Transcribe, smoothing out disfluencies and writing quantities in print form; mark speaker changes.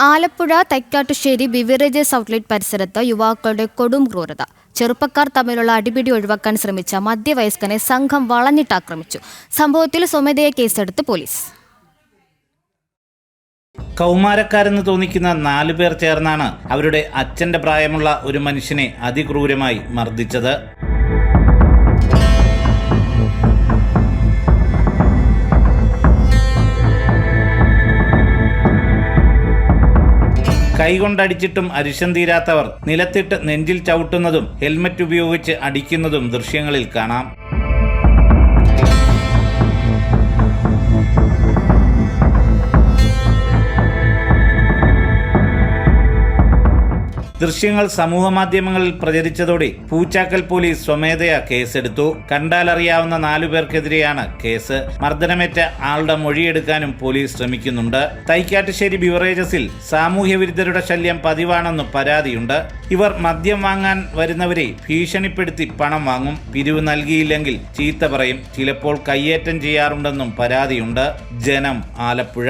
Speaker 1: Alappuzha Thaikkattussery beverages outlet പരിസരത്ത് യുവാക്കളുടെ കൊടും ക്രൂരത. ചെറുപ്പക്കാർ തമ്മിലുള്ള അടിപിടി ഒഴിവാക്കാൻ ശ്രമിച്ച മധ്യവയസ്കനെ സംഘം വളഞ്ഞിട്ടാക്രമിച്ചു. സംഭവത്തിൽ സ്വമേധയാ കേസെടുത്ത് പോലീസ്.
Speaker 2: കൗമാരക്കാരെന്ന് തോന്നിക്കുന്ന 4 പേർ ചേർന്നാണ് അവരുടെ അച്ഛന്റെ പ്രായമുള്ള ഒരു മനുഷ്യനെ അതിക്രൂരമായി മർദ്ദിച്ചത്. കൈകൊണ്ടടിച്ചിട്ടും അരിശം തീരാത്തവർ നിലത്തിട്ട് നെഞ്ചിൽ ചവിട്ടുന്നതും ഹെൽമറ്റ് ഉപയോഗിച്ച് അടിക്കുന്നതും ദൃശ്യങ്ങളിൽ കാണാം. ദൃശ്യങ്ങൾ സമൂഹമാധ്യമങ്ങളിൽ പ്രചരിച്ചതോടെ പൂച്ചാക്കൽ പോലീസ് സ്വമേധയാ കേസെടുത്തു. കണ്ടാലറിയാവുന്ന 4 പേർക്കെതിരെയാണ് കേസ്. മർദ്ദനമേറ്റ ആളുടെ മൊഴിയെടുക്കാനും പോലീസ് ശ്രമിക്കുന്നുണ്ട്. തൈക്കാട്ടുശ്ശേരി ബിവറേജസിൽ സാമൂഹ്യ വിരുദ്ധരുടെ ശല്യം പതിവാണെന്ന് പരാതിയുണ്ട്. ഇവർ മദ്യം വാങ്ങാൻ വരുന്നവരെ ഭീഷണിപ്പെടുത്തി പണം വാങ്ങും. പിരിവ് നൽകിയില്ലെങ്കിൽ ചീത്ത പറയും. ചിലപ്പോൾ കയ്യേറ്റം ചെയ്യാറുണ്ടെന്നും പരാതിയുണ്ട്. ജനം, ആലപ്പുഴ.